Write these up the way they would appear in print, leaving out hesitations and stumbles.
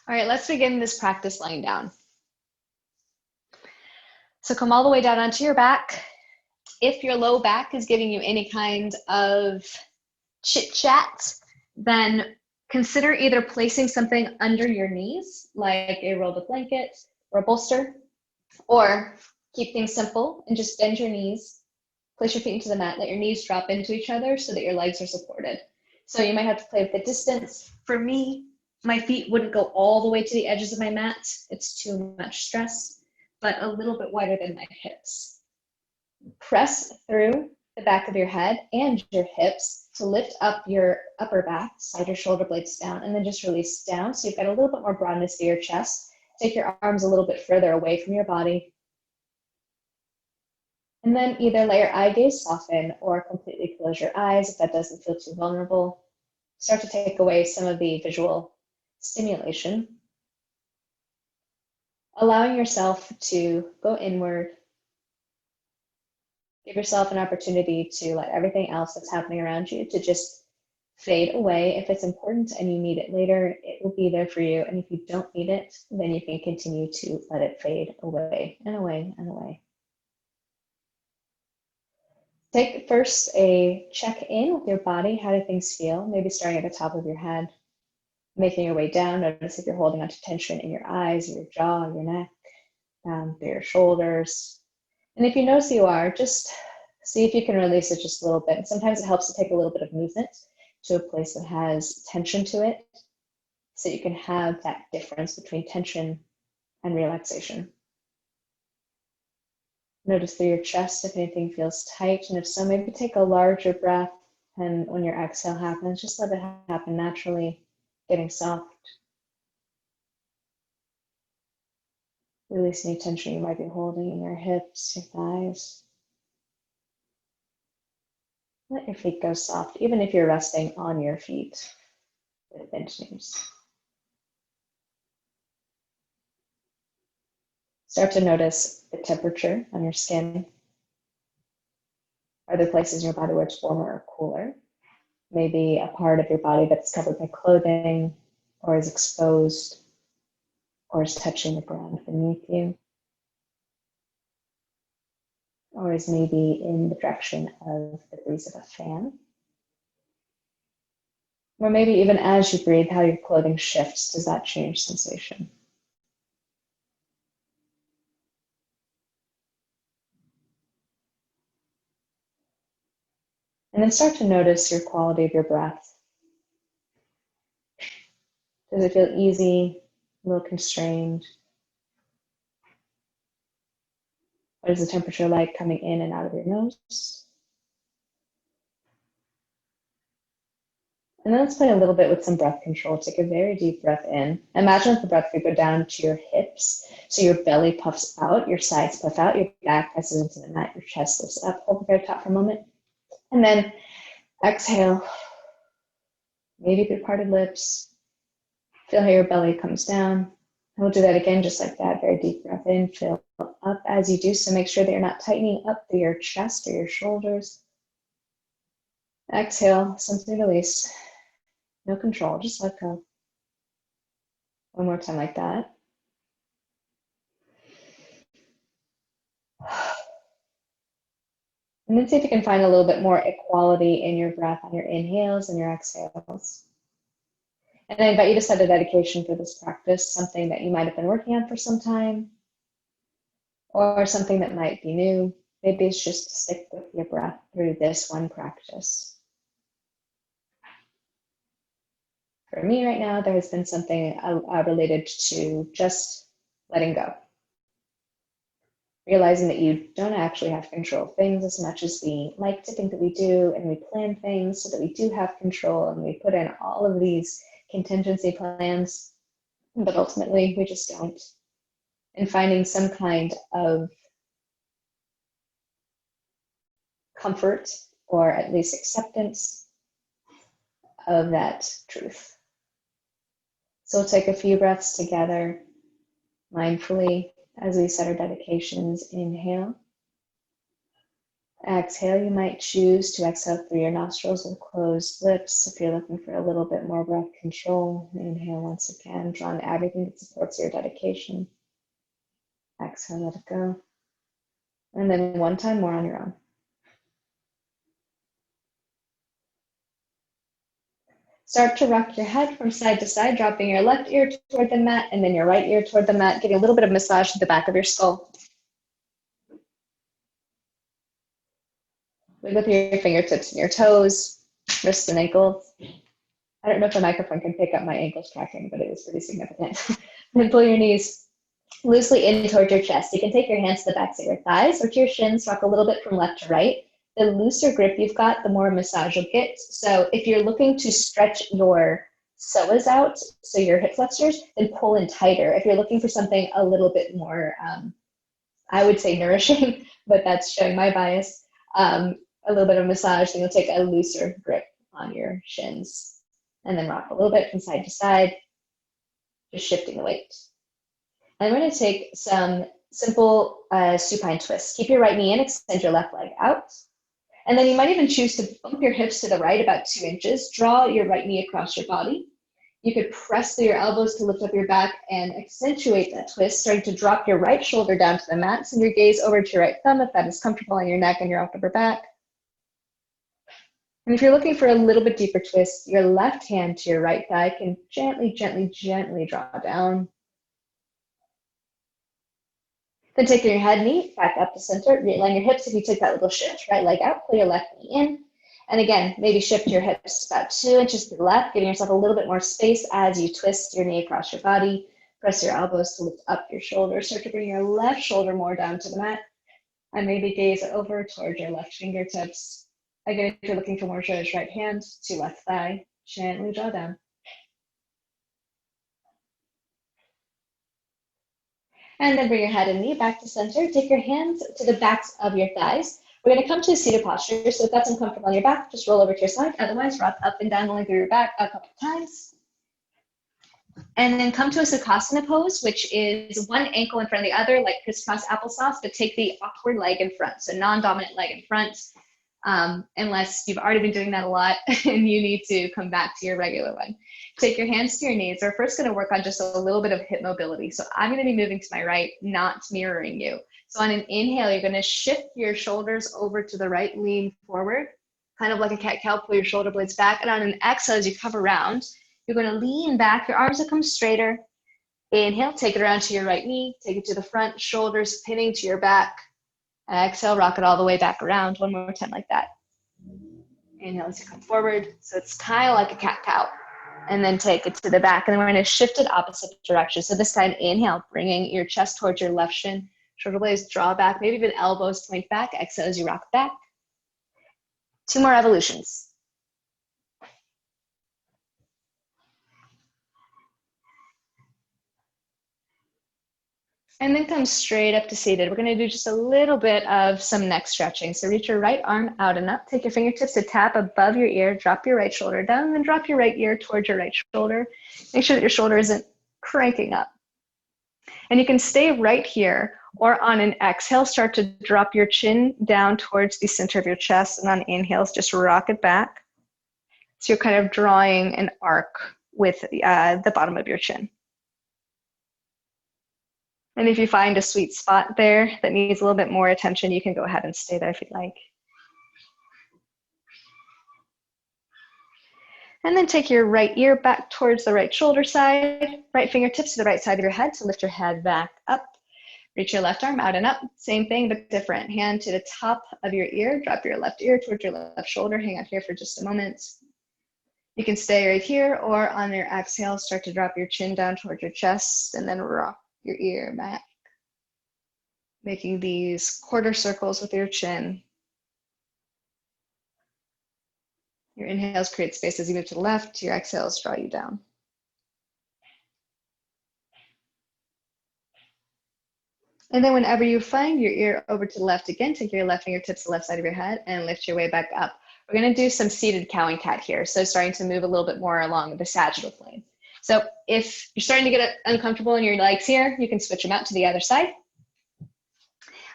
All right, let's begin this practice lying down. So come all the way down onto your back. If your low back is giving you any kind of chit chat, then consider either placing something under your knees, like a rolled up blanket or a bolster, or keep things simple and just bend your knees, place your feet into the mat, let your knees drop into each other so that your legs are supported. So you might have to play with the distance. For me, my feet wouldn't go all the way to the edges of my mat. It's too much stress, but a little bit wider than my hips. Press through the back of your head and your hips to lift up your upper back, slide your shoulder blades down, and then just release down. So you've got a little bit more broadness to your chest. Take your arms a little bit further away from your body. And then either let your eye gaze soften or completely close your eyes if that doesn't feel too vulnerable. Start to take away some of the visual stimulation. Allowing yourself to go inward. Give yourself an opportunity to let everything else that's happening around you to just fade away. If it's important and you need it later, it will be there for you. And if you don't need it, then you can continue to let it fade away and away and away. Take first a check-in with your body. How do things feel? Maybe starting at the top of your head, making your way down. Notice if you're holding onto tension in your eyes, your jaw, your neck, down through your shoulders. And if you notice you are, just see if you can release it just a little bit. And sometimes it helps to take a little bit of movement to a place that has tension to it, so you can have that difference between tension and relaxation. Notice through your chest if anything feels tight, and if so, maybe take a larger breath, and when your exhale happens, just let it happen naturally, getting soft. Release any tension you might be holding in your hips, your thighs. Let your feet go soft, even if you're resting on your feet with bent knees. Start to notice the temperature on your skin. Are there places in your body where it's warmer or cooler? Maybe a part of your body that's covered by clothing or is exposed or is touching the ground beneath you, or is maybe in the direction of the breeze of a fan. Or maybe even as you breathe, how your clothing shifts, does that change sensation? And then start to notice your quality of your breath. Does it feel easy, a little constrained? What is the temperature like coming in and out of your nose? And then let's play a little bit with some breath control. Take a very deep breath in. Imagine if the breath could go down to your hips, so your belly puffs out, your sides puff out, your back presses into the mat, your chest lifts up. Hold the very top for a moment. And then exhale, maybe through parted lips. Feel how your belly comes down. And we'll do that again, just like that. Very deep breath in, fill up as you do so. Make sure that you're not tightening up through your chest or your shoulders. Exhale, simply release. No control, just let go. One more time like that. And then see if you can find a little bit more equality in your breath on your inhales and your exhales. And I invite you to set a dedication for this practice, something that you might have been working on for some time, or something that might be new. Maybe it's just to stick with your breath through this one practice. For me right now, there has been something related to just letting go. Realizing that you don't actually have control of things as much as we like to think that we do, and we plan things so that we do have control, and we put in all of these contingency plans, but ultimately we just don't. And finding some kind of comfort, or at least acceptance of that truth. So we'll take a few breaths together, mindfully, as we set our dedications. Inhale. Exhale, you might choose to exhale through your nostrils with closed lips. If you're looking for a little bit more breath control, inhale once again, draw on everything that supports your dedication. Exhale, let it go. And then one time more on your own. Start to rock your head from side to side, dropping your left ear toward the mat and then your right ear toward the mat, getting a little bit of massage to the back of your skull. With your fingertips and your toes, wrists and ankles. I don't know if the microphone can pick up my ankles cracking, but it was pretty significant. Then pull your knees loosely in towards your chest. You can take your hands to the backs of your thighs or to your shins, rock a little bit from left to right. The looser grip you've got, the more massage you'll get. So if you're looking to stretch your psoas out, so your hip flexors, then pull in tighter. If you're looking for something a little bit more, I would say nourishing, but that's showing my bias, a little bit of massage, then you'll take a looser grip on your shins and then rock a little bit from side to side, just shifting the weight. And we're going to take some simple supine twists. Keep your right knee in, extend your left leg out. And then you might even choose to bump your hips to the right about 2 inches. Draw your right knee across your body. You could press through your elbows to lift up your back and accentuate that twist, starting to drop your right shoulder down to the mat. Send your gaze over to your right thumb if that is comfortable on your neck and your upper back. And if you're looking for a little bit deeper twist, your left hand to your right thigh can gently, gently, gently draw down. Then take your head knee back up to center, realign your hips if you took that little shift, right leg out, pull your left knee in. And again, maybe shift your hips about 2 inches to the left, giving yourself a little bit more space as you twist your knee across your body. Press your elbows to lift up your shoulders. Start to bring your left shoulder more down to the mat. And maybe gaze over towards your left fingertips. Again, if you're looking for more stretch, right hand to left thigh, gently draw down. And then bring your head and knee back to center. Take your hands to the backs of your thighs. We're going to come to a seated posture. So if that's uncomfortable on your back, just roll over to your side. Otherwise, rock up and down the length of your back a couple of times. And then come to a Sukhasana pose, which is one ankle in front of the other, like crisscross applesauce, but take the awkward leg in front. So non-dominant leg in front, unless you've already been doing that a lot and you need to come back to your regular one. Take your hands to your knees. We're first going to work on just a little bit of hip mobility. So I'm going to be moving to my right, not mirroring you. So on an inhale, you're going to shift your shoulders over to the right, lean forward, kind of like a cat-cow, pull your shoulder blades back. And on an exhale, as you come around, you're going to lean back. Your arms will come straighter. Inhale, take it around to your right knee. Take it to the front, shoulders pinning to your back. Exhale, rock it all the way back around. One more time like that. Inhale as you come forward. So it's kind of like a cat-cow. And then take it to the back. And then we're going to shift it opposite direction. So this time, inhale, bringing your chest towards your left shin. Shoulder blades draw back, maybe even elbows point back. Exhale as you rock back. 2 more evolutions. And then come straight up to seated. We're going to do just a little bit of some neck stretching. So reach your right arm out and up. Take your fingertips to tap above your ear. Drop your right shoulder down, and then drop your right ear towards your right shoulder. Make sure that your shoulder isn't cranking up. And you can stay right here, or on an exhale, start to drop your chin down towards the center of your chest. And on inhales, just rock it back. So you're kind of drawing an arc with the bottom of your chin. And if you find a sweet spot there that needs a little bit more attention, you can go ahead and stay there if you'd like. And then take your right ear back towards the right shoulder side, right fingertips to the right side of your head. So lift your head back up. Reach your left arm out and up. Same thing, but different. Hand to the top of your ear. Drop your left ear towards your left shoulder. Hang out here for just a moment. You can stay right here, or on your exhale, start to drop your chin down towards your chest and then rock your ear back, making these quarter circles with your chin. Your inhales create space as you move to the left, your exhales draw you down. And then whenever you find your ear over to the left again, take your left fingertips to the left side of your head and lift your way back up. We're going to do some seated cow and cat here, so starting to move a little bit more along the sagittal plane. So if you're starting to get uncomfortable in your legs here, you can switch them out to the other side.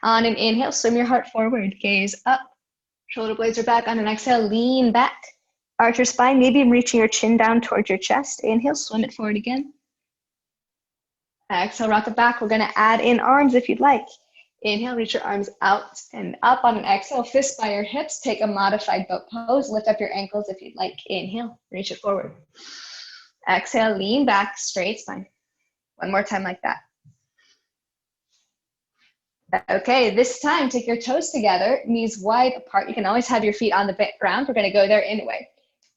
On an inhale, swim your heart forward, gaze up, Shoulder blades are back. On an exhale, lean back. Arch your spine, maybe reaching your chin down towards your chest. Inhale, swim it forward again. Exhale, rock it back. We're gonna add in arms if you'd like. Inhale, reach your arms out and up. On an exhale, fist by your hips. Take a modified boat pose. Lift up your ankles if you'd like. Inhale, reach it forward. Exhale, lean back, straight spine. One more time like that. Okay, this time, take your toes together, knees wide apart. You can always have your feet on the ground. We're gonna go there anyway.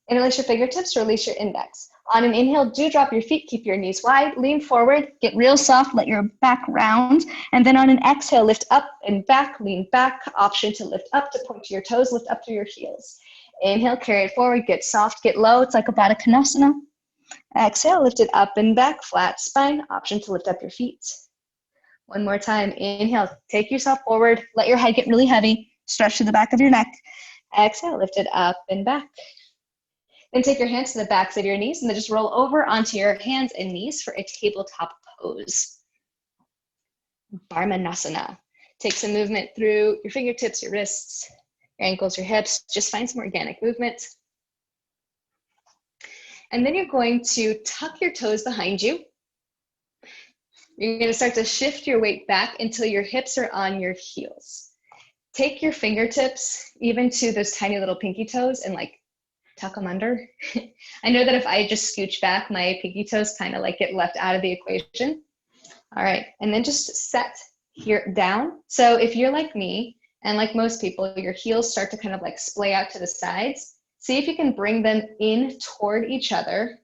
Interlace your fingertips, release your index. On an inhale, do drop your feet, keep your knees wide, lean forward, get real soft, let your back round. And then on an exhale, lift up and back, lean back. Option to lift up, to point to your toes, lift up through your heels. Inhale, carry it forward, get soft, get low. It's like a Baddha Konasana. Exhale, lift it up and back, flat spine. Option to lift up your feet. One more time, inhale, take yourself forward, let your head get really heavy, stretch to the back of your neck. Exhale, lift it up and back. Then take your hands to the backs of your knees and then just roll over onto your hands and knees for a tabletop pose. Varmanasana. Take some movement through your fingertips, your wrists, your ankles, your hips. Just find some organic movement. And then you're going to tuck your toes behind you. You're going to start to shift your weight back until your hips are on your heels. Take your fingertips even to those tiny little pinky toes and like tuck them under. I know that if I just scooch back, my pinky toes kind of like get left out of the equation. All right, and then just set here down. So if you're like me, and like most people, your heels start to kind of like splay out to the sides. See if you can bring them in toward each other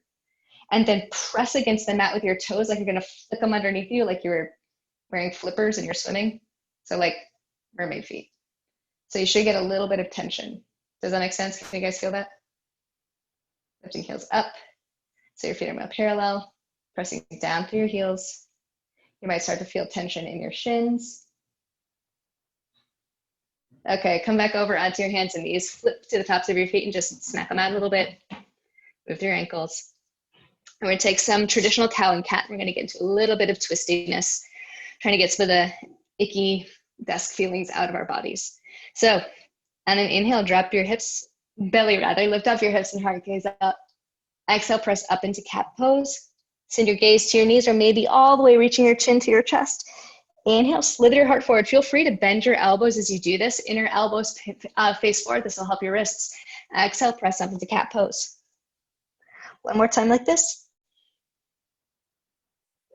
and then press against the mat with your toes like you're gonna flick them underneath you like you're wearing flippers and you're swimming. So like mermaid feet. So you should get a little bit of tension. Does that make sense? Can you guys feel that? Lifting heels up, so your feet are more parallel, pressing down through your heels. You might start to feel tension in your shins. Okay, come back over onto your hands and knees, flip to the tops of your feet and just smack them out a little bit. Move through your ankles. And we're gonna take some traditional cow and cat. We're gonna get into a little bit of twistiness, trying to get some of the icky desk feelings out of our bodies. So on an inhale, drop your hips, belly rather, lift up your hips and heart gaze up. Exhale, press up into cat pose. Send your gaze to your knees or maybe all the way reaching your chin to your chest. Inhale, slither your heart forward. Feel free to bend your elbows as you do this. Inner elbows face forward. This will help your wrists. Exhale, press up into cat pose. One more time like this.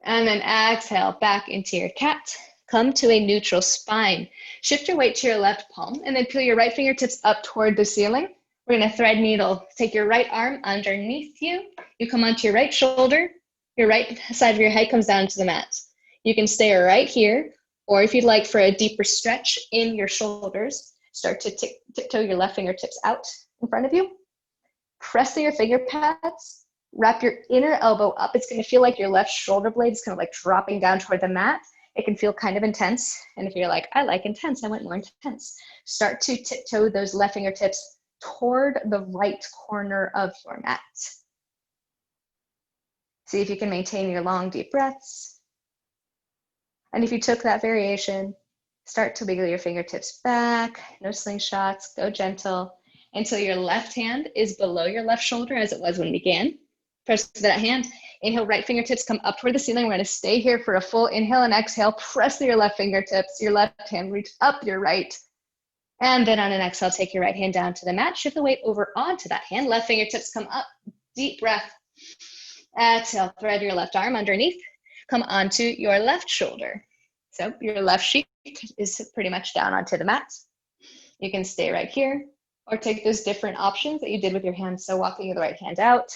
And then exhale, back into your cat. Come to a neutral spine. Shift your weight to your left palm and then peel your right fingertips up toward the ceiling. We're gonna thread needle. Take your right arm underneath you. You come onto your right shoulder. Your right side of your head comes down to the mat. You can stay right here, or if you'd like for a deeper stretch in your shoulders, start to tiptoe your left fingertips out in front of you. Press your finger pads. Wrap your inner elbow up. It's gonna feel like your left shoulder blade is kind of like dropping down toward the mat. It can feel kind of intense. And if you're like, I like intense, I want more intense. Start to tiptoe those left fingertips toward the right corner of your mat. See if you can maintain your long, deep breaths. And if you took that variation, start to wiggle your fingertips back, no slingshots, go gentle until your left hand is below your left shoulder as it was when we began. Press that hand, inhale, right fingertips come up toward the ceiling. We're gonna stay here for a full inhale and exhale. Press your left fingertips, your left hand reach up your right. And then on an exhale, take your right hand down to the mat, shift the weight over onto that hand. Left fingertips come up, deep breath. Exhale, thread your left arm underneath. Come onto your left shoulder. So your left cheek is pretty much down onto the mat. You can stay right here or take those different options that you did with your hands. So walking the right hand out,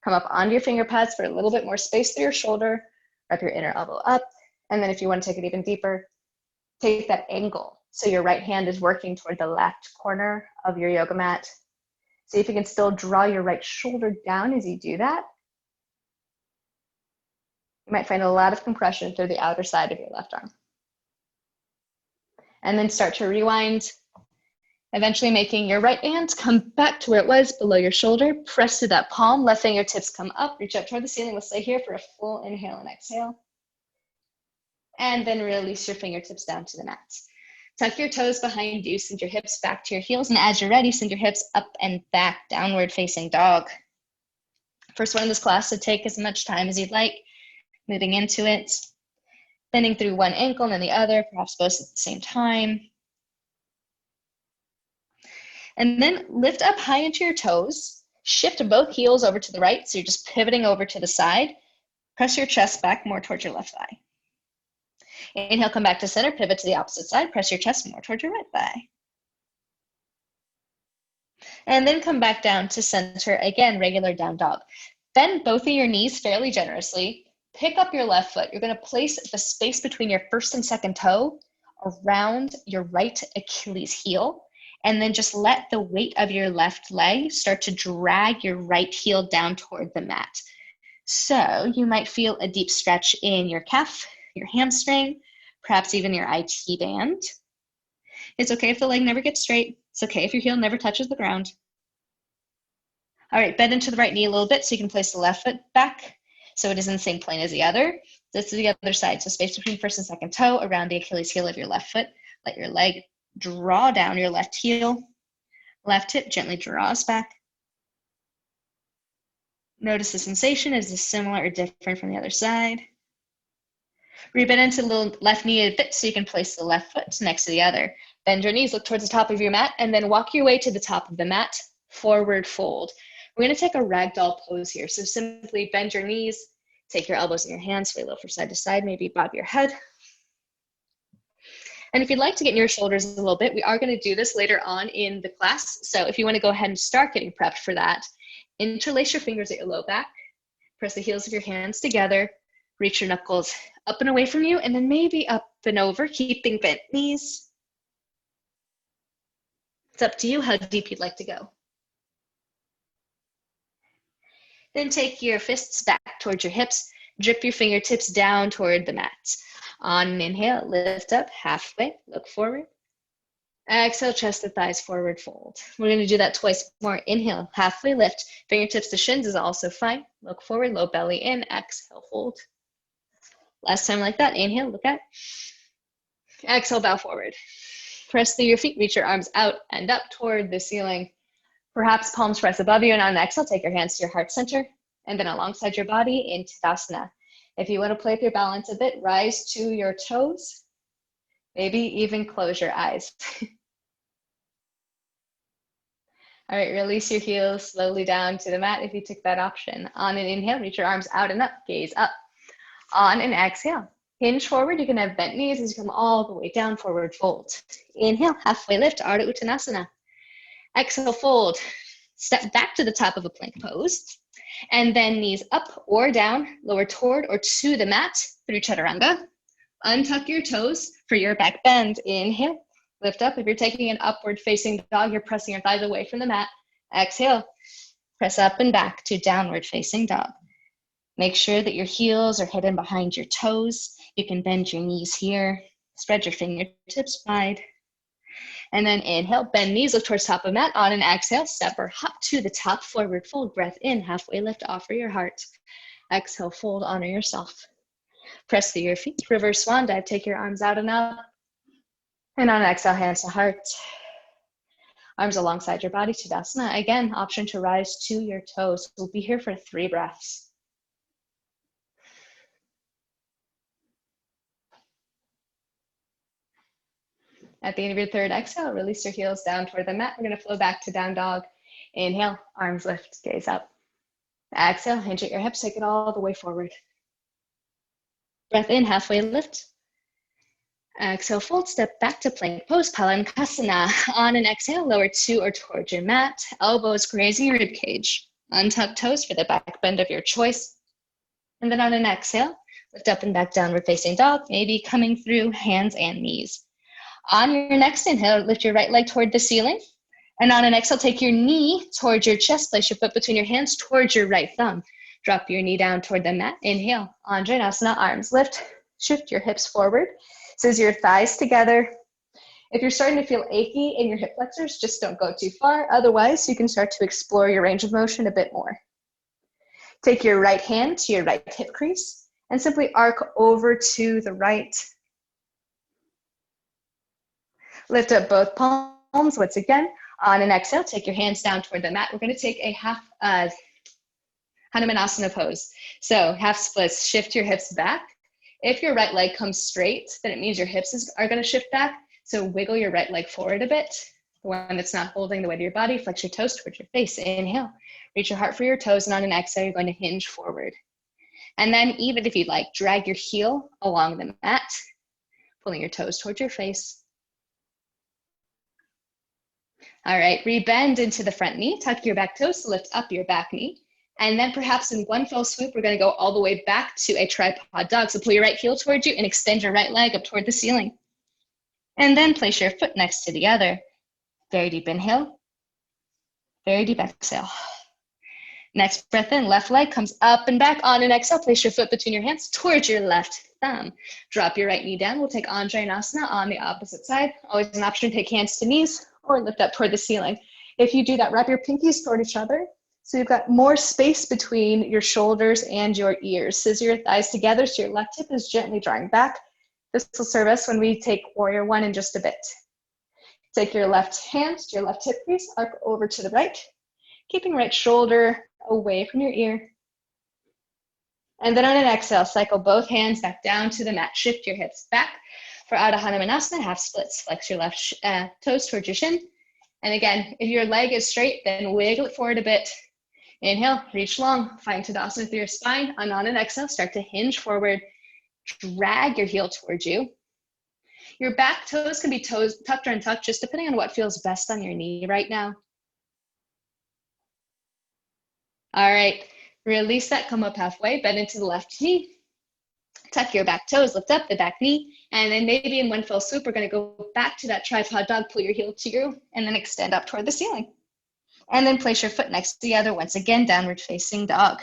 come up onto your finger pads for a little bit more space through your shoulder, wrap your inner elbow up. And then if you want to take it even deeper, take that angle. So your right hand is working toward the left corner of your yoga mat. See if you can still draw your right shoulder down as you do that. You might find a lot of compression through the outer side of your left arm. And then start to rewind, eventually making your right hand come back to where it was below your shoulder. Press to that palm, left fingertips come up, reach up toward the ceiling. We'll stay here for a full inhale and exhale. And then release your fingertips down to the mat. Tuck your toes behind you, send your hips back to your heels, and as you're ready, send your hips up and back, downward facing dog. First one in this class, so take as much time as you'd like, moving into it, bending through one ankle and then the other, perhaps both at the same time. And then lift up high into your toes, shift both heels over to the right, so you're just pivoting over to the side. Press your chest back more towards your left thigh. Inhale, come back to center, pivot to the opposite side, press your chest more towards your right thigh. And then come back down to center, again, regular down dog. Bend both of your knees fairly generously. Pick up your left foot. You're gonna place the space between your first and second toe around your right Achilles heel, and then just let the weight of your left leg start to drag your right heel down toward the mat. So you might feel a deep stretch in your calf, your hamstring, perhaps even your IT band. It's okay if the leg never gets straight. It's okay if your heel never touches the ground. All right, bend into the right knee a little bit so you can place the left foot back so it is in the same plane as the other. This is the other side, so space between first and second toe around the Achilles heel of your left foot. Let your leg draw down your left heel. Left hip gently draws back. Notice the sensation. Is this similar or different from the other side? Rebend into the little left knee a bit so you can place the left foot next to the other. Bend your knees, look towards the top of your mat, and then walk your way to the top of the mat, forward fold. We're gonna take a ragdoll pose here. So simply bend your knees, take your elbows in your hands, sway a little from side to side, maybe bob your head. And if you'd like to get in your shoulders a little bit, we are gonna do this later on in the class. So if you wanna go ahead and start getting prepped for that, interlace your fingers at your low back, press the heels of your hands together, reach your knuckles up and away from you, and then maybe up and over, keeping bent knees. It's up to you how deep you'd like to go. Then take your fists back towards your hips, drip your fingertips down toward the mat. On an inhale, lift up halfway, look forward. Exhale, chest to thighs, forward fold. We're gonna do that twice more. Inhale, halfway lift, fingertips to shins is also fine. Look forward, low belly in, exhale, fold. Last time like that, inhale, look at. Exhale, bow forward. Press through your feet, reach your arms out and up toward the ceiling. Perhaps palms press above you, and on an exhale, take your hands to your heart center, and then alongside your body in Tadasana. If you want to play with your balance a bit, rise to your toes, maybe even close your eyes. All right, release your heels slowly down to the mat if you took that option. On an inhale, reach your arms out and up, gaze up. On an exhale, hinge forward. You can have bent knees as you come all the way down, forward fold. Inhale, halfway lift, Ardha Uttanasana. Exhale, fold. Step back to the top of a plank pose. And then knees up or down, lower toward or to the mat through Chaturanga. Untuck your toes for your back bend. Inhale, lift up. If you're taking an upward facing dog, you're pressing your thighs away from the mat. Exhale, press up and back to downward facing dog. Make sure that your heels are hidden behind your toes. You can bend your knees here. Spread your fingertips wide. And then inhale, bend knees, look towards top of mat. On an exhale, step or hop to the top, forward fold. Breath in, halfway lift, offer your heart. Exhale, fold, honor yourself. Press through your feet, reverse swan dive. Take your arms out and up. And on an exhale, hands to heart. Arms alongside your body, Tadasana. Again, option to rise to your toes. We'll be here for 3 breaths. At the end of your 3rd exhale, release your heels down toward the mat. We're gonna flow back to down dog. Inhale, arms lift, gaze up. Exhale, hinge at your hips, take it all the way forward. Breath in, halfway lift. Exhale, fold, step back to plank pose, Palankasana. On an exhale, lower to or towards your mat. Elbows grazing your rib cage. Untuck toes for the back bend of your choice. And then on an exhale, lift up and back downward facing dog, maybe coming through hands and knees. On your next inhale, lift your right leg toward the ceiling. And on an exhale, take your knee towards your chest. Place your foot between your hands towards your right thumb. Drop your knee down toward the mat. Inhale, Anjaneyasana, arms lift. Shift your hips forward. Scissor your thighs together. If you're starting to feel achy in your hip flexors, just don't go too far. Otherwise, you can start to explore your range of motion a bit more. Take your right hand to your right hip crease and simply arc over to the right. Lift up both palms once again. On an exhale, take your hands down toward the mat. We're going to take a half Hanumanasana pose. So half splits, shift your hips back. If your right leg comes straight, then it means your hips are going to shift back. So wiggle your right leg forward a bit. The one that's not holding the weight of your body, flex your toes towards your face. Inhale, reach your heart for your toes, and on an exhale, you're going to hinge forward. And then even if you'd like, drag your heel along the mat, pulling your toes towards your face. All right, rebend into the front knee, tuck your back toes to lift up your back knee. And then perhaps in one fell swoop, we're gonna go all the way back to a tripod dog. So pull your right heel towards you and extend your right leg up toward the ceiling. And then place your foot next to the other. Very deep inhale, very deep exhale. Next breath in, left leg comes up and back. On an exhale, place your foot between your hands towards your left thumb. Drop your right knee down. We'll take Anjaneyasana on the opposite side. Always an option to take hands to knees or lift up toward the ceiling. If you do that, wrap your pinkies toward each other. So you've got more space between your shoulders and your ears. Scissor your thighs together so your left hip is gently drawing back. This will serve us when we take Warrior One in just a bit. Take your left hand to your left hip crease, arc over to the right, keeping right shoulder away from your ear. And then on an exhale, cycle both hands back down to the mat. Shift your hips back for Ardha Hanumanasana, half splits. Flex your left toes towards your shin. And again, if your leg is straight, then wiggle it forward a bit. Inhale, reach long, find Tadasana through your spine. And on an exhale, start to hinge forward. Drag your heel towards you. Your back toes can be tucked or untucked, just depending on what feels best on your knee right now. All right, release that, come up halfway, bend into the left knee. Tuck your back toes, lift up the back knee, and then maybe in one fell swoop, we're gonna go back to that tripod dog, pull your heel to you, and then extend up toward the ceiling. And then place your foot next to the other, once again, downward facing dog.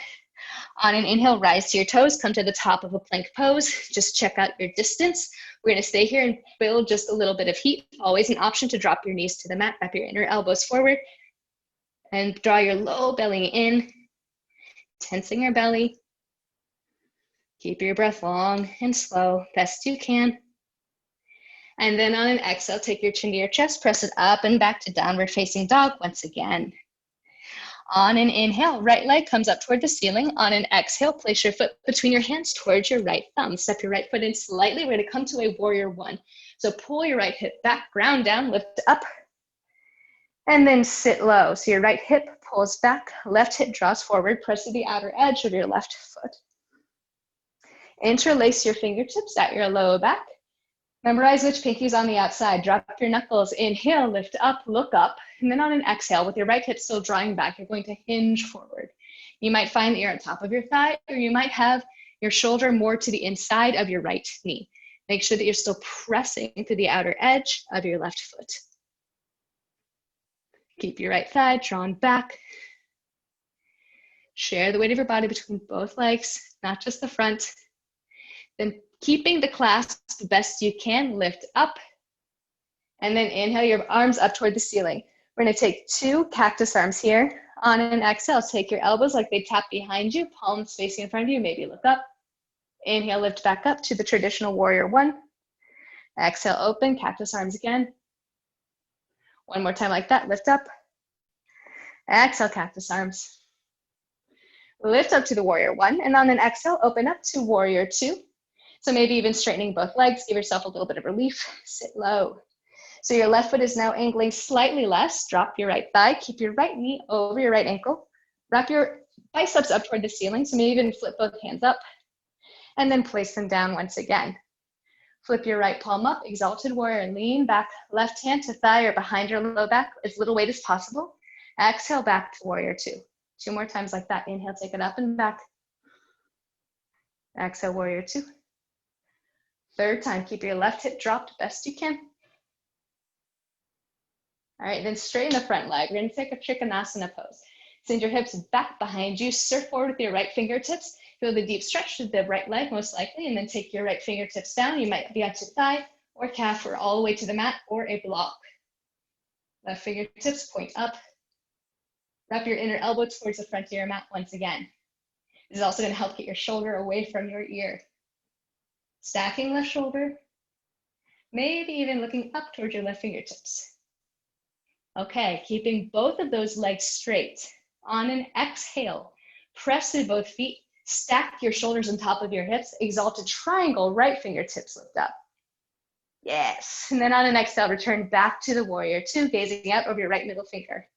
On an inhale, rise to your toes, come to the top of a plank pose. Just check out your distance. We're gonna stay here and build just a little bit of heat. Always an option to drop your knees to the mat, wrap your inner elbows forward, and draw your low belly in, tensing your belly. Keep your breath long and slow, best you can. And then on an exhale, take your chin to your chest, press it up and back to downward facing dog once again. On an inhale, right leg comes up toward the ceiling. On an exhale, place your foot between your hands towards your right thumb. Step your right foot in slightly. We're gonna come to a Warrior One. So pull your right hip back, ground down, lift up, and then sit low. So your right hip pulls back, left hip draws forward, press to the outer edge of your left foot. Interlace your fingertips at your low back. Memorize which pinky is on the outside. Drop your knuckles. Inhale, lift up, look up. And then on an exhale, with your right hip still drawing back, you're going to hinge forward. You might find that you're on top of your thigh, or you might have your shoulder more to the inside of your right knee. Make sure that you're still pressing to the outer edge of your left foot. Keep your right thigh drawn back. Share the weight of your body between both legs, not just the front. Then keeping the clasp the best you can, lift up. And then inhale your arms up toward the ceiling. We're gonna take 2 cactus arms here. On an exhale, take your elbows like they tap behind you, palms facing in front of you, maybe look up. Inhale, lift back up to the traditional Warrior One. Exhale, open, cactus arms again. One more time like that, lift up. Exhale, cactus arms. Lift up to the Warrior One, and on an exhale, open up to Warrior Two. So maybe even straightening both legs, give yourself a little bit of relief, sit low. So your left foot is now angling slightly less. Drop your right thigh, keep your right knee over your right ankle. Wrap your biceps up toward the ceiling, so maybe even flip both hands up, and then place them down once again. Flip your right palm up, exalted warrior, and lean back, left hand to thigh or behind your low back, as little weight as possible. Exhale, back to Warrior Two. 2 more times like that. Inhale, take it up and back. Exhale, Warrior Two. 3rd time, keep your left hip dropped best you can. All right, then straighten the front leg. We're gonna take a Trikonasana pose. Send your hips back behind you, surf forward with your right fingertips. Feel the deep stretch to the right leg most likely, and then take your right fingertips down. You might be onto thigh or calf or all the way to the mat or a block. Left fingertips point up. Wrap your inner elbow towards the front of your mat once again. This is also gonna help get your shoulder away from your ear. Stacking left shoulder, Maybe even looking up towards your left fingertips. Okay, keeping both of those legs straight. On an exhale, press through both feet, stack your shoulders on top of your hips, exalted triangle, right fingertips lift up. Yes, and then on an exhale, return back to the warrior two, gazing out over your right middle finger.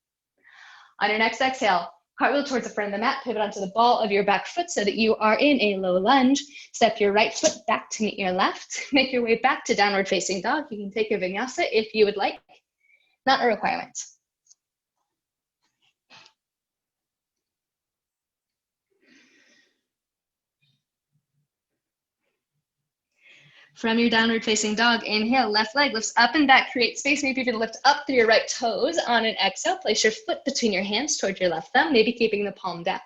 On your next exhale, cartwheel towards the front of the mat, pivot onto the ball of your back foot so that you are in a low lunge. Step your right foot back to meet your left. Make your way back to downward facing dog. You can take a vinyasa if you would like, not a requirement. From your downward facing dog, inhale, left leg lifts up and back, create space. Maybe you can lift up through your right toes. On an exhale, place your foot between your hands towards your left thumb, maybe keeping the palm down.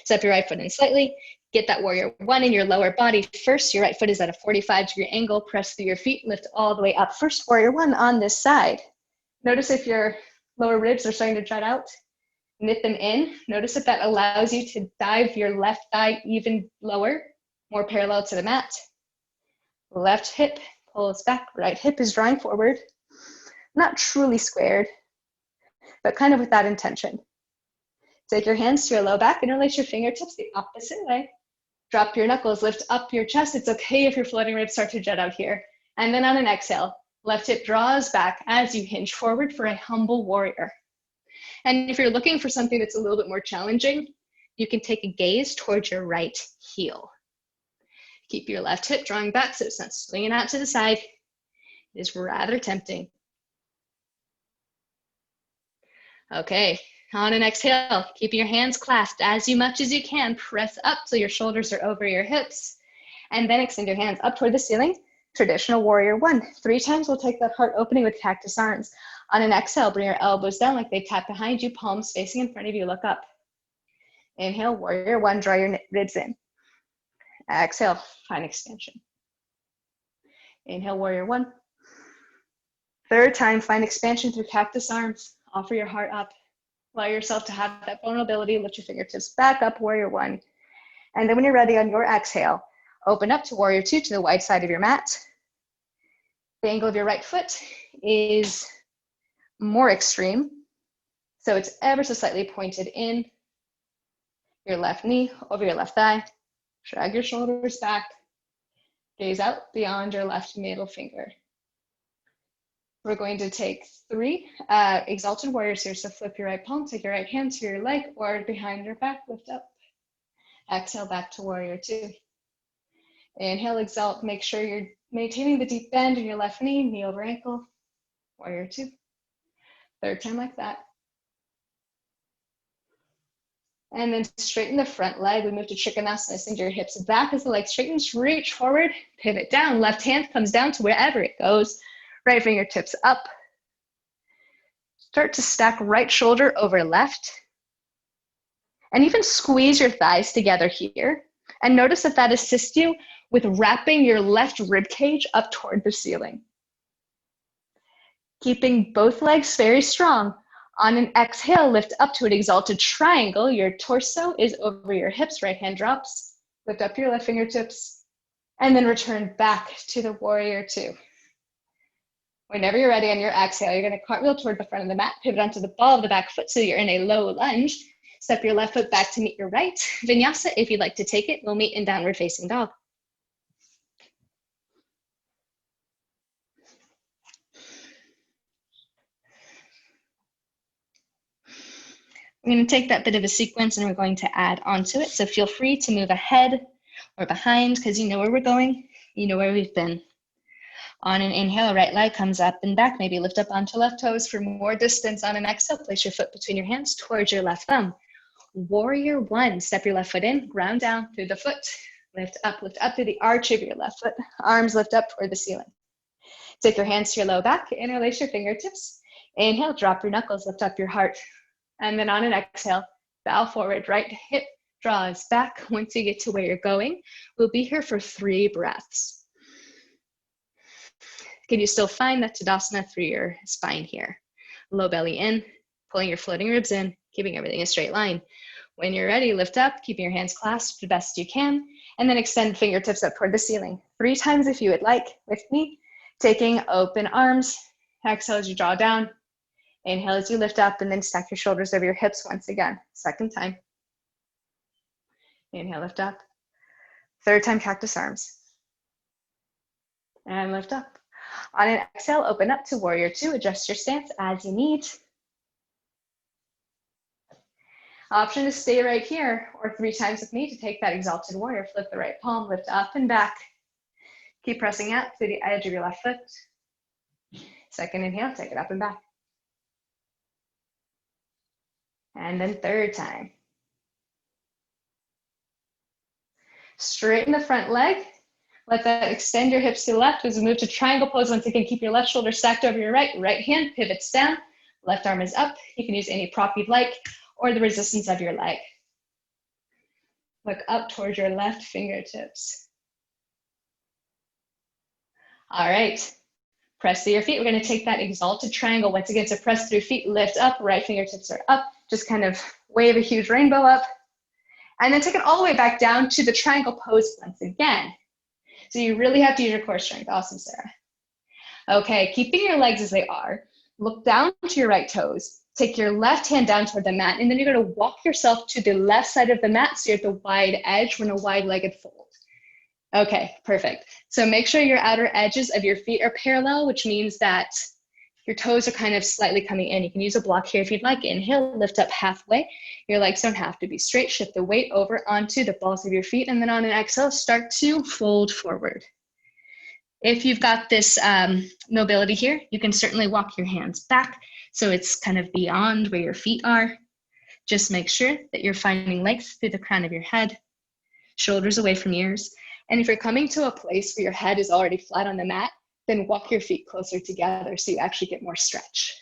Step your right foot in slightly. Get that warrior one in your lower body first. Your right foot is at a 45-degree angle. Press through your feet, lift all the way up. First warrior one on this side. Notice if your lower ribs are starting to jut out. Knit them in. Notice if that allows you to dive your left thigh even lower, more parallel to the mat. Left hip pulls back, right hip is drawing forward. Not truly squared, but kind of with that intention. Take your hands to your low back, interlace your fingertips the opposite way. Drop your knuckles, lift up your chest. It's okay if your floating ribs start to jet out here. And then on an exhale, left hip draws back as you hinge forward for a humble warrior. And if you're looking for something that's a little bit more challenging, you can take a gaze towards your right heel. Keep your left hip drawing back so it's not swinging out to the side. It is rather tempting. Okay, on an exhale, keeping your hands clasped as much as you can. Press up so your shoulders are over your hips. And then extend your hands up toward the ceiling. Traditional warrior one. 3 times we'll take that heart opening with cactus arms. On an exhale, bring your elbows down like they tap behind you, palms facing in front of you, look up. Inhale, warrior one, draw your ribs in. Exhale, find expansion. Inhale, warrior one. 3rd time, find expansion through cactus arms. Offer your heart up. Allow yourself to have that vulnerability. Lift your fingertips back up, warrior one. And then when you're ready on your exhale, open up to warrior two to the wide side of your mat. The angle of your right foot is more extreme. So it's ever so slightly pointed in. Your left knee over your left thigh. Drag your shoulders back. Gaze out beyond your left middle finger. We're going to take 3 exalted warriors here. So flip your right palm, take your right hand to your leg or behind your back, lift up. Exhale back to warrior two. Inhale, exalt, make sure you're maintaining the deep bend in your left knee over ankle. Warrior two. 3rd time like that. And then straighten the front leg. We move to Trikonasana. Send your hips back as the leg straightens. Reach forward, pivot down. Left hand comes down to wherever it goes. Right fingertips up. Start to stack right shoulder over left. And even squeeze your thighs together here. And notice that that assists you with wrapping your left rib cage up toward the ceiling. Keeping both legs very strong. On an exhale, lift up to an exalted triangle. Your torso is over your hips, right hand drops. Lift up your left fingertips, and then return back to the warrior two. Whenever you're ready on your exhale, you're gonna cartwheel toward the front of the mat, pivot onto the ball of the back foot so you're in a low lunge. Step your left foot back to meet your right. Vinyasa, if you'd like to take it, we'll meet in downward facing dog. We're going to take that bit of a sequence and we're going to add onto it. So feel free to move ahead or behind because you know where we're going, you know where we've been. On an inhale, right leg comes up and back. Maybe lift up onto left toes for more distance. On an exhale, place your foot between your hands towards your left thumb. Warrior one, step your left foot in, ground down through the foot. Lift up through the arch of your left foot. Arms lift up toward the ceiling. Take your hands to your low back, interlace your fingertips. Inhale, drop your knuckles, lift up your heart. And then on an exhale, bow forward, right hip draws back. Once you get to where you're going, we'll be here for 3 breaths. Can you still find that Tadasana through your spine here? Low belly in, pulling your floating ribs in, keeping everything a straight line. When you're ready, lift up, keeping your hands clasped the best you can, and then extend fingertips up toward the ceiling. 3 times if you would like with me. Taking open arms. Exhale as you draw down. Inhale as you lift up, and then stack your shoulders over your hips once again. Second time. Inhale, lift up. Third time, cactus arms. And lift up. On an exhale, open up to warrior two. Adjust your stance as you need. Option to stay right here, or 3 times with me to take that exalted warrior. Flip the right palm, lift up and back. Keep pressing out to the edge of your left foot. Second inhale, take it up and back. And then third time. Straighten the front leg. Let that extend your hips to the left as we move to triangle pose. Once again, keep your left shoulder stacked over your right. Right hand pivots down. Left arm is up. You can use any prop you'd like or the resistance of your leg. Look up towards your left fingertips. All right. Press through your feet. We're going to take that exalted triangle. Once again, so press through feet, lift up, right fingertips are up. Just kind of wave a huge rainbow up. And then take it all the way back down to the triangle pose once again. So you really have to use your core strength. Awesome, Sarah. Okay, keeping your legs as they are. Look down to your right toes. Take your left hand down toward the mat, and then you're going to walk yourself to the left side of the mat so you're at the wide edge. We're in a wide-legged fold. Okay, perfect. So make sure your outer edges of your feet are parallel, which means that your toes are kind of slightly coming in. You can use a block here if you'd like. Inhale, lift up halfway. Your legs don't have to be straight. Shift the weight over onto the balls of your feet, and then on an exhale, start to fold forward. If you've got this mobility here, you can certainly walk your hands back so it's kind of beyond where your feet are. Just make sure that you're finding length through the crown of your head, shoulders away from ears. And if you're coming to a place where your head is already flat on the mat, then walk your feet closer together so you actually get more stretch.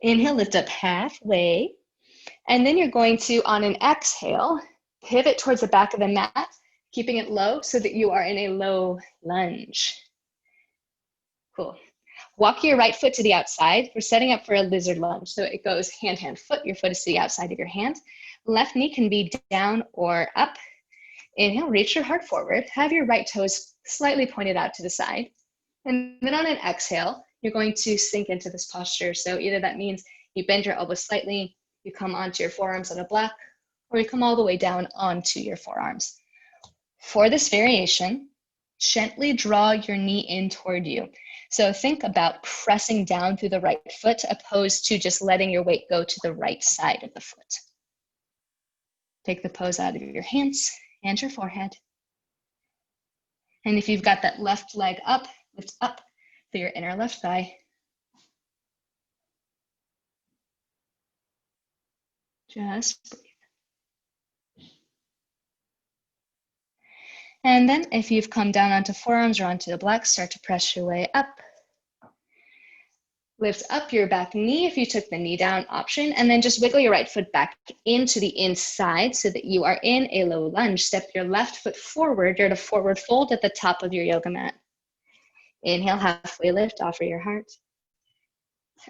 Inhale, lift up halfway. And then you're going to, on an exhale, pivot towards the back of the mat, keeping it low so that you are in a low lunge. Cool. Walk your right foot to the outside. We're setting up for a lizard lunge. So it goes hand, hand, foot. Your foot is to the outside of your hand. Left knee can be down or up. Inhale, reach your heart forward. Have your right toes slightly pointed out to the side. And then on an exhale, you're going to sink into this posture. So either that means you bend your elbows slightly, you come onto your forearms on a block, or you come all the way down onto your forearms. For this variation, gently draw your knee in toward you. So think about pressing down through the right foot opposed to just letting your weight go to the right side of the foot. Take the pose out of your hands and your forehead. And if you've got that left leg up, lift up through your inner left thigh. Just breathe. And then if you've come down onto forearms or onto the blocks, start to press your way up. Lift up your back knee if you took the knee down option, and then just wiggle your right foot back into the inside so that you are in a low lunge. Step your left foot forward. You're at a forward fold at the top of your yoga mat. Inhale, halfway lift, offer your heart.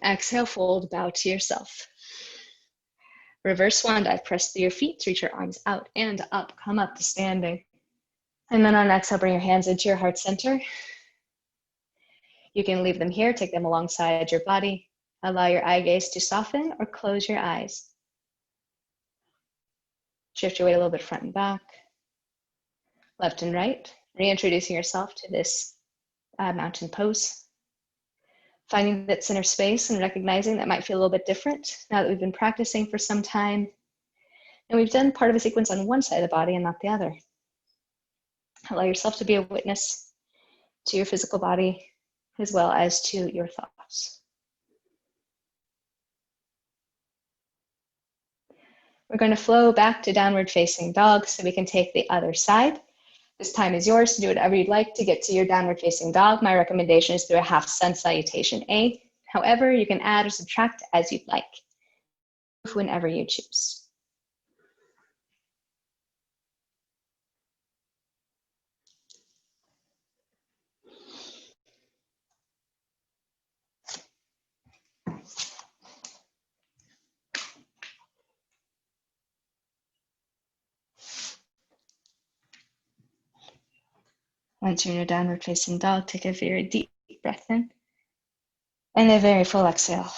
Exhale, fold, bow to yourself. Reverse swan dive, press through your feet to reach your arms out and up. Come up to standing. And then on exhale, bring your hands into your heart center. You can leave them here, take them alongside your body. Allow your eye gaze to soften or close your eyes. Shift your weight a little bit front and back, left and right. Reintroducing yourself to this mountain pose. Finding that center space and recognizing that might feel a little bit different now that we've been practicing for some time. And we've done part of a sequence on one side of the body and not the other. Allow yourself to be a witness to your physical body as well as to your thoughts. We're going to flow back to downward facing dog so we can take the other side. This time is yours to do whatever you'd like to get to your downward facing dog. My recommendation is through a half sun salutation A. However, you can add or subtract as you'd like, whenever you choose. Once you're in your downward facing dog, take a very deep breath in and a very full exhale.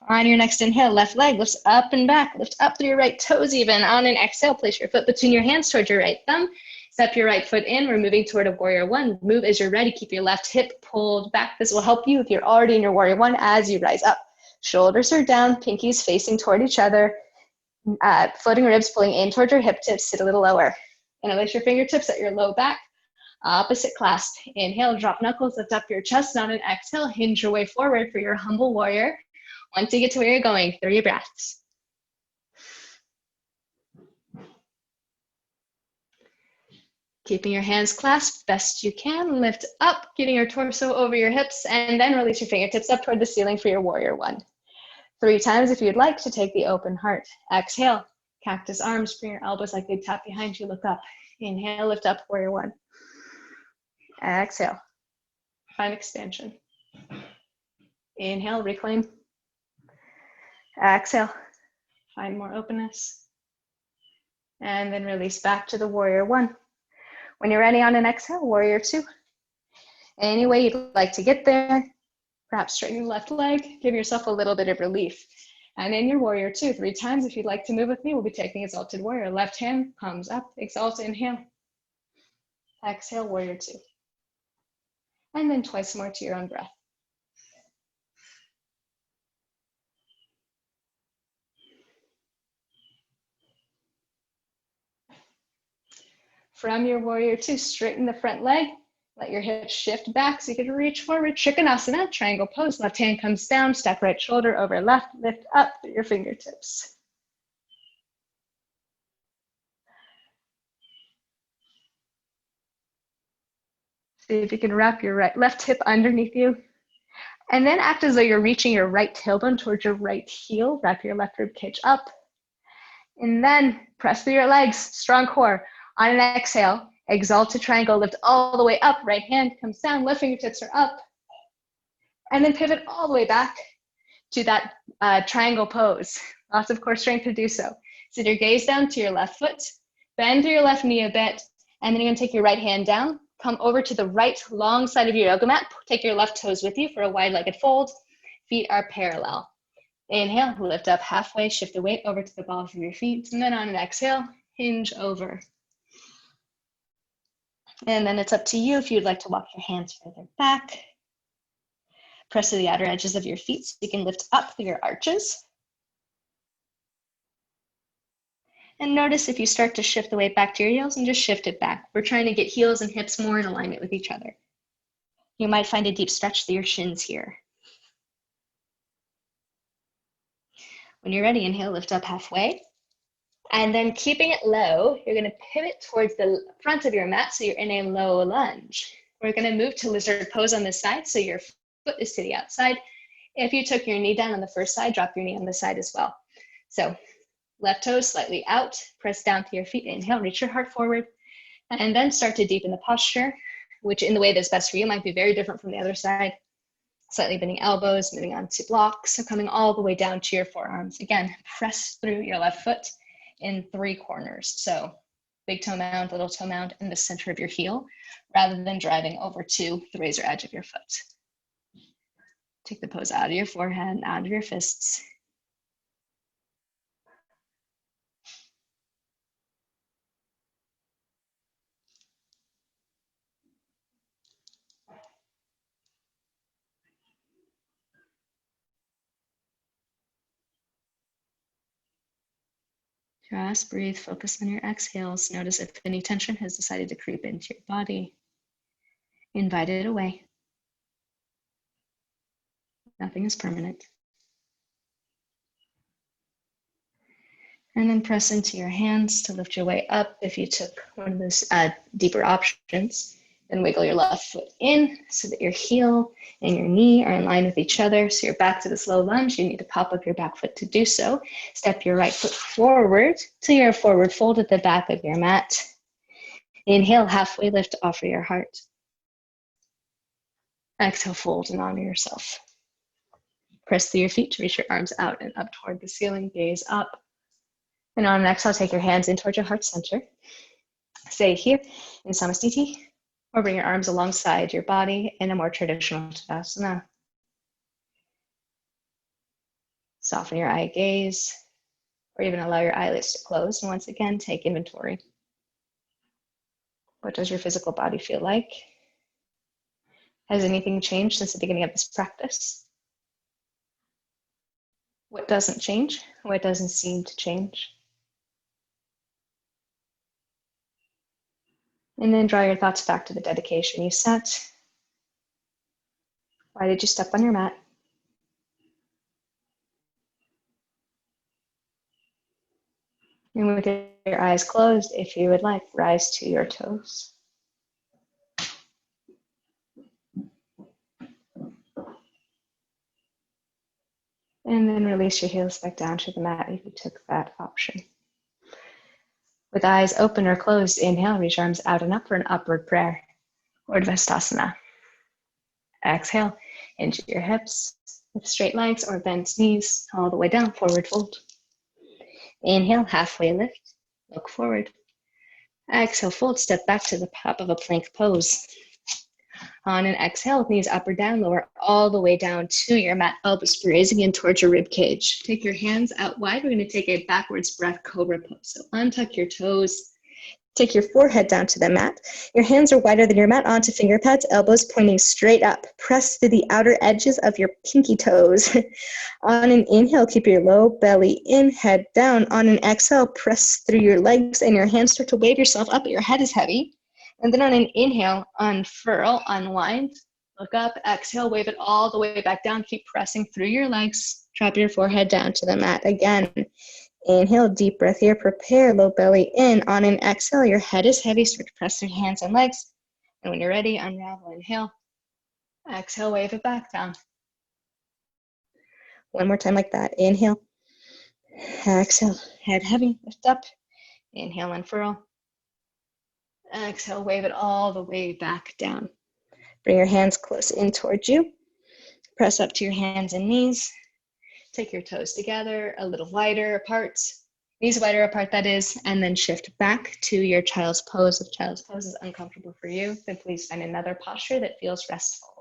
On your next inhale, left leg lifts up and back, lift up through your right toes even. On an exhale, place your foot between your hands towards your right thumb. Step your right foot in. We're moving toward a warrior one. Move as you're ready. Keep your left hip pulled back. This will help you if you're already in your warrior one as you rise up. Shoulders are down, pinkies facing toward each other. Floating ribs pulling in towards your hip tips. Sit a little lower. Interlace your fingertips at your low back. Opposite clasp. Inhale, drop knuckles, lift up your chest. On an exhale, hinge your way forward for your humble warrior. Once you get to where you're going, 3 breaths. Keeping your hands clasped best you can. Lift up, getting your torso over your hips, and then release your fingertips up toward the ceiling for your warrior one. 3 times if you'd like to take the open heart. Exhale, cactus arms, bring your elbows like they tap behind you, look up. Inhale, lift up, warrior one. Exhale, find expansion. Inhale, reclaim. Exhale, find more openness. And then release back to the warrior one. When you're ready on an exhale, warrior two. Any way you'd like to get there, perhaps straighten your left leg, give yourself a little bit of relief. And in your warrior two, 3 times if you'd like to move with me, we'll be taking exalted warrior. Left hand comes up, exalt, inhale. Exhale, warrior two. And then twice more to your own breath. From your warrior two, straighten the front leg. Let your hips shift back so you can reach forward. Trikonasana, triangle pose. Left hand comes down, stack right shoulder over left. Lift up through your fingertips. See if you can wrap your left hip underneath you. And then act as though you're reaching your right tailbone towards your right heel. Wrap your left rib cage up. And then press through your legs, strong core. On an exhale, exalt to triangle, lift all the way up. Right hand comes down, left fingertips are up. And then pivot all the way back to that triangle pose. Lots of core strength to do so. Sit your gaze down to your left foot, bend through your left knee a bit, and then you're gonna take your right hand down, come over to the right long side of your yoga mat, take your left toes with you for a wide-legged fold. Feet are parallel. Inhale, lift up halfway, shift the weight over to the balls of your feet, and then on an exhale, hinge over. And then it's up to you if you'd like to walk your hands further back. Press to the outer edges of your feet so you can lift up through your arches. And notice if you start to shift the weight back to your heels and just shift it back. We're trying to get heels and hips more in alignment with each other. You might find a deep stretch through your shins here. When you're ready, inhale, lift up halfway. And then keeping it low, you're gonna pivot towards the front of your mat so you're in a low lunge. We're gonna move to lizard pose on this side so your foot is to the outside. If you took your knee down on the first side, drop your knee on the side as well. So left toes slightly out, press down to your feet, inhale, reach your heart forward, and then start to deepen the posture, which in the way that's best for you might be very different from the other side. Slightly bending elbows, moving on to blocks, so coming all the way down to your forearms. Again, press through your left foot in 3 corners. So big toe mound, little toe mound, and the center of your heel, rather than driving over to the razor edge of your foot. Take the pose out of your forehead, out of your fists. Just breathe, focus on your exhales. Notice if any tension has decided to creep into your body. Invite it away. Nothing is permanent. And then press into your hands to lift your way up. If you took one of those deeper options, then wiggle your left foot in so that your heel and your knee are in line with each other. So you're back to this low lunge. You need to pop up your back foot to do so. Step your right foot forward to your forward fold at the back of your mat. Inhale, halfway lift, offer your heart. Exhale, fold and honor yourself. Press through your feet to reach your arms out and up toward the ceiling, gaze up. And on an exhale, take your hands in towards your heart center. Stay here in Samasthiti. Or bring your arms alongside your body in a more traditional Tadasana. Soften your eye gaze, or even allow your eyelids to close. And once again, take inventory. What does your physical body feel like? Has anything changed since the beginning of this practice? What doesn't change? What doesn't seem to change? And then draw your thoughts back to the dedication you set. Why did you step on your mat? And with your eyes closed, if you would like, rise to your toes. And then release your heels back down to the mat if you took that option. With eyes open or closed, inhale, reach arms out and up for an upward prayer, Urdhva. Exhale, into your hips with straight legs or bent knees, all the way down, forward fold. Inhale, halfway lift, look forward. Exhale, fold, step back to the top of a plank pose. On an exhale, knees up or down, lower all the way down to your mat, elbows grazing in towards your rib cage. Take your hands out wide. We're going to take a backwards breath, cobra pose. So untuck your toes. Take your forehead down to the mat. Your hands are wider than your mat onto finger pads, elbows pointing straight up. Press to the outer edges of your pinky toes. On an inhale, keep your low belly in, head down. On an exhale, press through your legs and your hands start to wave yourself up, but your head is heavy. And then on an inhale, unfurl, unwind, look up, exhale, wave it all the way back down. Keep pressing through your legs. Drop your forehead down to the mat again. Inhale, deep breath here. Prepare, low belly in. On an exhale, your head is heavy. Start to press through hands and legs. And when you're ready, unravel, inhale. Exhale, wave it back down. One more time like that. Inhale. Exhale, head heavy, lift up. Inhale, unfurl. Exhale, wave it all the way back down. Bring your hands close in towards you. Press up to your hands and knees. Take your toes together, a little wider apart. Knees wider apart, that is, and then shift back to your child's pose. If child's pose is uncomfortable for you, then please find another posture that feels restful.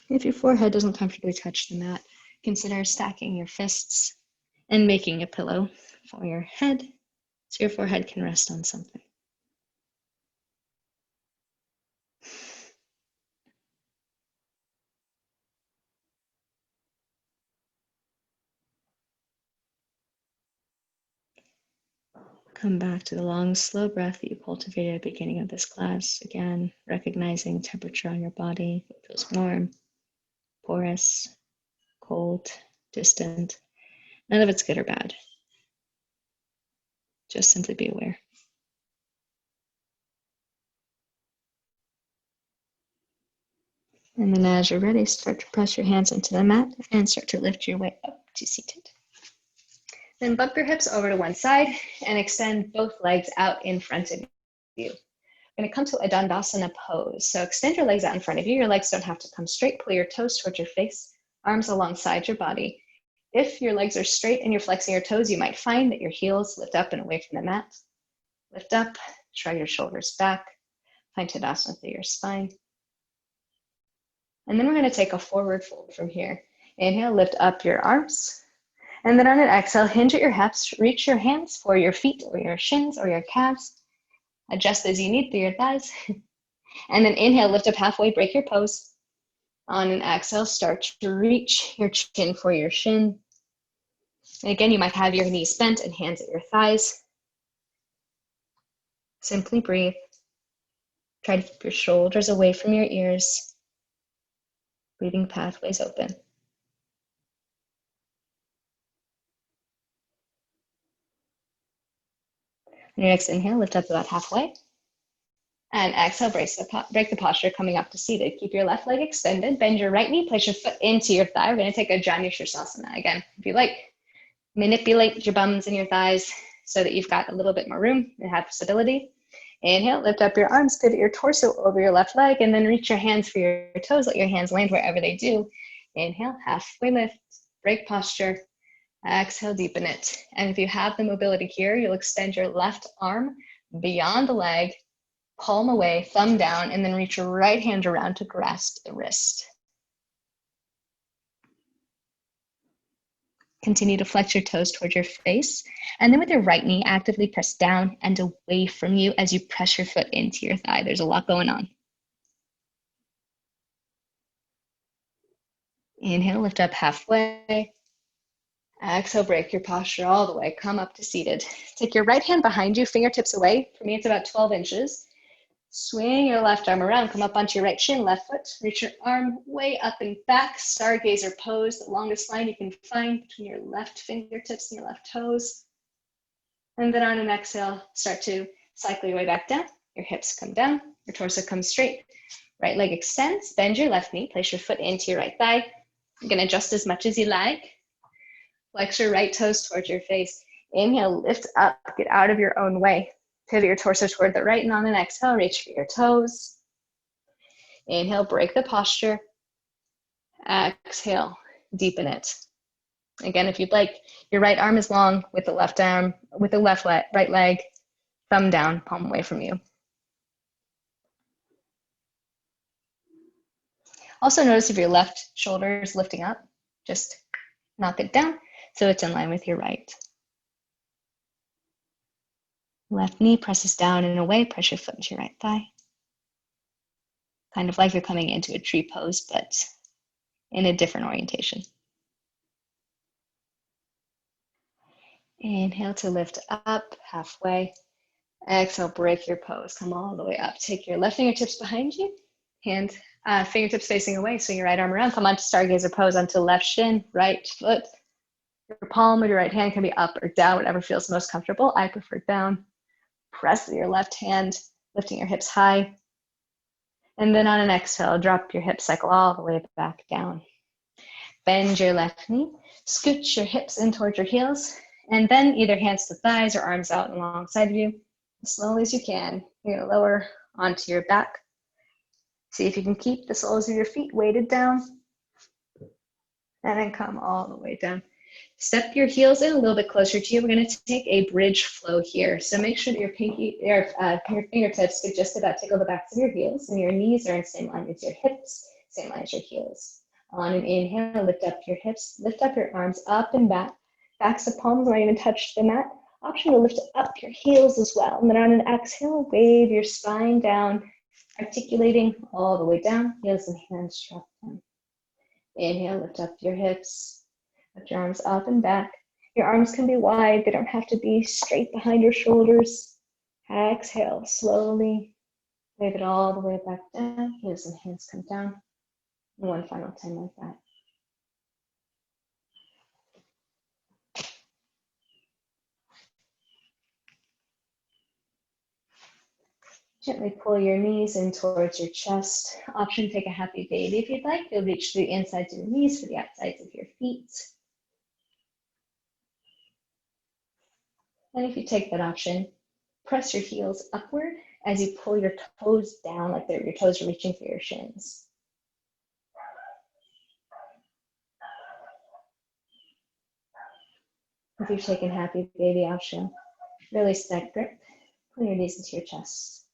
If your forehead doesn't comfortably touch the mat, consider stacking your fists and making a pillow for your head so your forehead can rest on something. Come back to the long, slow breath that you cultivated at the beginning of this class. Again, recognizing temperature on your body. It feels warm, porous, cold, distant. None of it's good or bad. Just simply be aware. And then as you're ready, start to press your hands into the mat and start to lift your way up to seated. Then bump your hips over to one side and extend both legs out in front of you. We're going to come to a Dandasana pose. So extend your legs out in front of you. Your legs don't have to come straight. Pull your toes towards your face, arms alongside your body. If your legs are straight and you're flexing your toes, you might find that your heels lift up and away from the mat. Lift up, shrug your shoulders back, find Tadasana through your spine. And then we're going to take a forward fold from here. Inhale, lift up your arms. And then on an exhale, hinge at your hips, reach your hands for your feet or your shins or your calves. Adjust as you need through your thighs. And then inhale, lift up halfway, break your pose. On an exhale, start to reach your chin for your shin. And again, you might have your knees bent and hands at your thighs. Simply breathe. Try to keep your shoulders away from your ears. Breathing pathways open. On your next inhale, lift up about halfway. And exhale, break the posture coming up to seated. Keep your left leg extended. Bend your right knee. Place your foot into your thigh. We're going to take a Janu Sirsasana. Again, if you like, manipulate your bums and your thighs so that you've got a little bit more room and have stability. Inhale, lift up your arms, pivot your torso over your left leg, and then reach your hands for your toes. Let your hands land wherever they do. Inhale, halfway lift, break posture. Exhale, deepen it. And if you have the mobility here, you'll extend your left arm beyond the leg, palm away, thumb down, and then reach your right hand around to grasp the wrist. Continue to flex your toes towards your face. And then with your right knee, actively press down and away from you as you press your foot into your thigh. There's a lot going on. Inhale, lift up halfway. Exhale, break your posture all the way. Come up to seated. Take your right hand behind you, fingertips away. For me, it's about 12 inches. Swing your left arm around, come up onto your right shin, left foot, reach your arm way up and back, stargazer pose, the longest line you can find between your left fingertips and your left toes. And then on an exhale, start to cycle your way back down. Your hips come down, your torso comes straight. Right leg extends, bend your left knee, place your foot into your right thigh. You're gonna adjust as much as you like. Flex your right toes towards your face. Inhale, lift up, get out of your own way. Pivot your torso toward the right, and on an exhale, reach for your toes. Inhale, break the posture. Exhale, deepen it. Again, if you'd like, your right arm is long with the left arm, with the right leg, thumb down, palm away from you. Also notice if your left shoulder is lifting up, just knock it down so it's in line with your right. Left knee presses down and away, press your foot into your right thigh. Kind of like you're coming into a tree pose, but in a different orientation. Inhale to lift up, halfway. Exhale, break your pose, come all the way up. Take your left fingertips behind you, fingertips facing away, swing your right arm around, come onto stargazer pose onto left shin, right foot. Your palm of your right hand can be up or down, whatever feels most comfortable. I prefer down. Press your left hand, lifting your hips high. And then on an exhale, drop your hips, cycle all the way back down. Bend your left knee, scooch your hips in towards your heels, and then either hands to thighs or arms out alongside of you. As slowly as you can, you're gonna lower onto your back. See if you can keep the soles of your feet weighted down, and then come all the way down. Step your heels in a little bit closer to you. We're going to take a bridge flow here. So make sure that your fingertips could just about tickle the backs of your heels, and your knees are in the same line as your hips, same line as your heels. On an inhale, lift up your hips, lift up your arms up and back. Backs of palms won't even touch the mat. Option to lift up your heels as well. And then on an exhale, wave your spine down, articulating all the way down, heels and hands drop down. Inhale, lift up your hips. Lift your arms up and back. Your arms can be wide. They don't have to be straight behind your shoulders. Exhale, slowly. Wave it all the way back down. Heels and hands come down. And one final time like that. Gently pull your knees in towards your chest. Option, take a happy baby if you'd like. You'll reach through the insides of your knees for the outsides of your feet. And if you take that option, press your heels upward as you pull your toes down like your toes are reaching for your shins. If you've taken happy baby option, release that grip, pull your knees into your chest.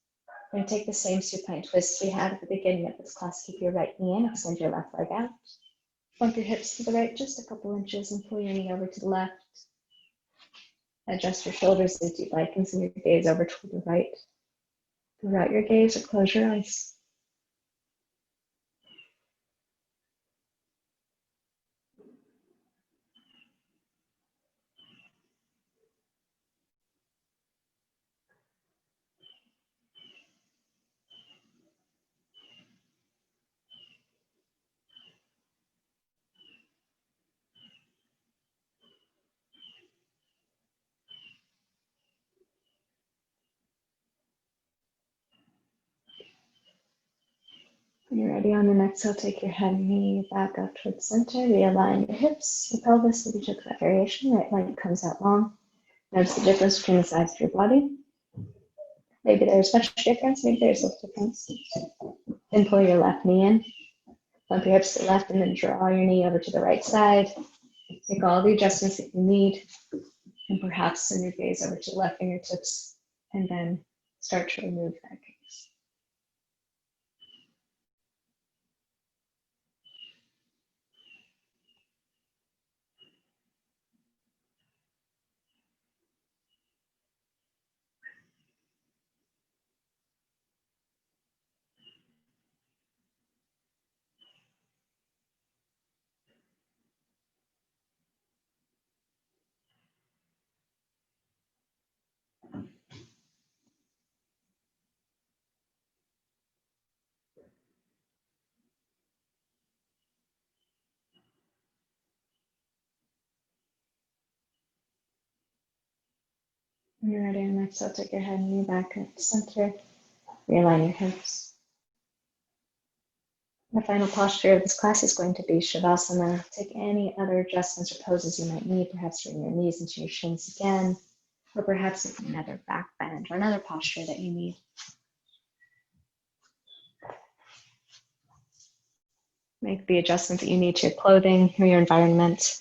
We're going to take the same supine twist we had at the beginning of this class. Keep your right knee in, extend your left leg out. Bump your hips to the right just a couple inches and pull your knee over to the left. Adjust your shoulders as you'd like and send your gaze over to the right. Throughout your gaze or close your eyes. When you're ready, on the exhale, take your head and knee back up towards center. Realign your hips, your pelvis, so we took that variation. Right leg comes out long. Notice the difference between the sides of your body. Maybe there's much difference, maybe there's little difference. Then pull your left knee in, bump your hips to the left, and then draw your knee over to the right side. Make all the adjustments that you need, and perhaps send your gaze over to the left fingertips, and then start to remove that gaze. When you're ready, next I'll take your head and knee back at the center. Realign your hips. The final posture of this class is going to be Shavasana. Take any other adjustments or poses you might need, perhaps bring your knees into your shins again, or perhaps another back bend or another posture that you need. Make the adjustment that you need to your clothing or your environment.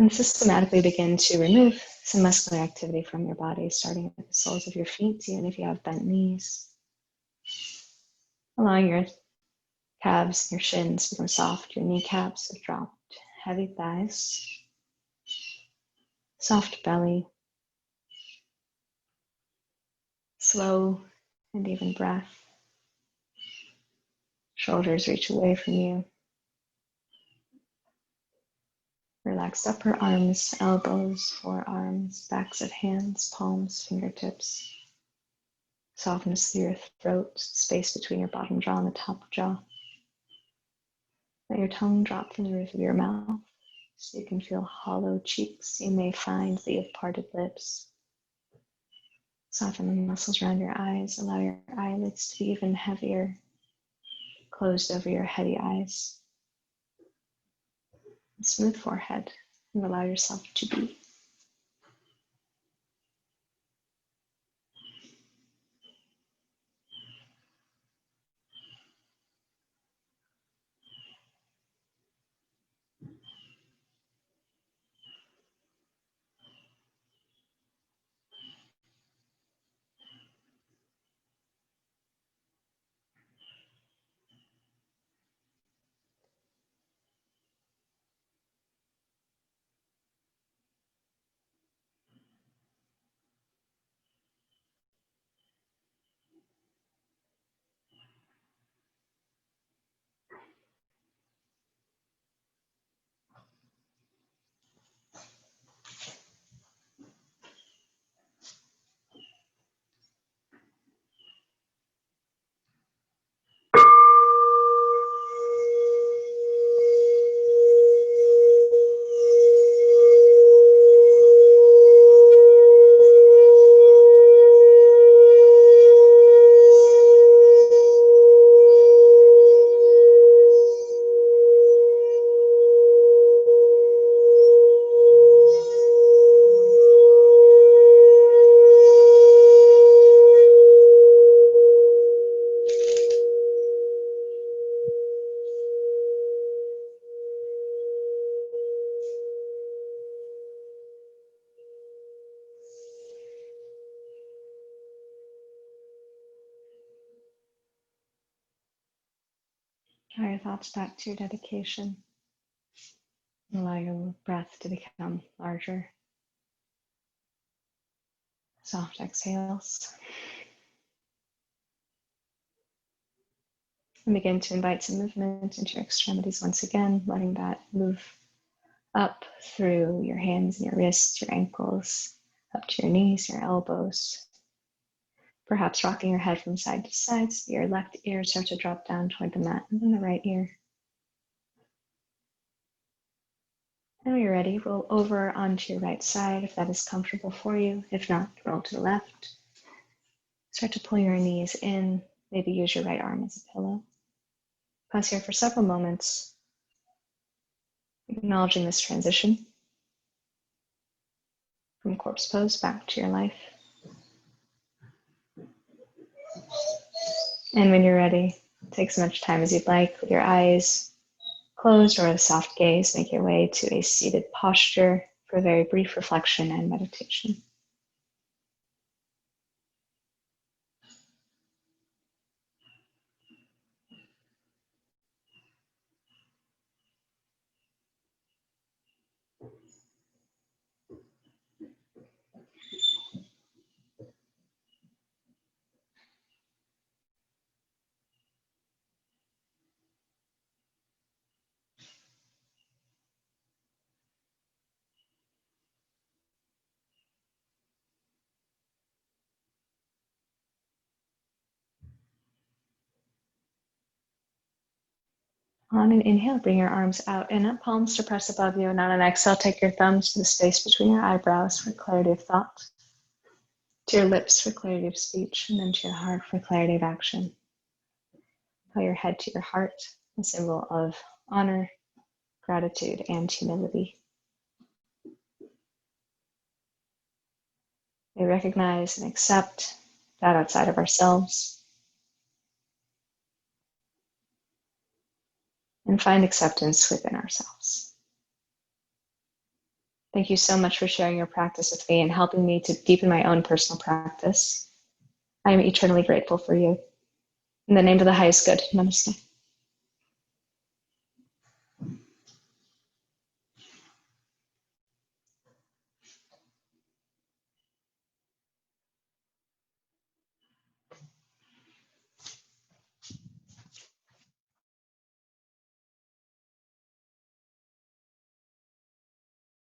And systematically begin to remove some muscular activity from your body, starting at the soles of your feet, even if you have bent knees. Allowing your calves, your shins become soft, your kneecaps have dropped, heavy thighs, soft belly, slow and even breath. Shoulders reach away from you. Relaxed upper arms, elbows, forearms, backs of hands, palms, fingertips. Softness through your throat, space between your bottom jaw and the top jaw. Let your tongue drop from the roof of your mouth so you can feel hollow cheeks. You may find that you have parted lips. Soften the muscles around your eyes. Allow your eyelids to be even heavier, closed over your heady eyes. Smooth forehead, and allow yourself to be. Draw your thoughts back to your dedication. Allow your breath to become larger. Soft exhales. And begin to invite some movement into your extremities once again, letting that move up through your hands and your wrists, your ankles, up to your knees, your elbows. Perhaps rocking your head from side to side so your left ear starts to drop down toward the mat, and then the right ear. And when you're ready, roll over onto your right side if that is comfortable for you. If not, roll to the left. Start to pull your knees in. Maybe use your right arm as a pillow. Pause here for several moments, Acknowledging this transition from corpse pose back to your life. And when you're ready, take as much time as you'd like with your eyes closed or a soft gaze. Make your way to a seated posture for a very brief reflection and meditation. On an inhale, bring your arms out and up, palms to press above you. And on an exhale, take your thumbs to the space between your eyebrows for clarity of thought, to your lips for clarity of speech, and then to your heart for clarity of action. Bow your head to your heart, a symbol of honor, gratitude, and humility. We recognize and accept that outside of ourselves, and find acceptance within ourselves. Thank you so much for sharing your practice with me and helping me to deepen my own personal practice. I am eternally grateful for you. In the name of the highest good, namaste.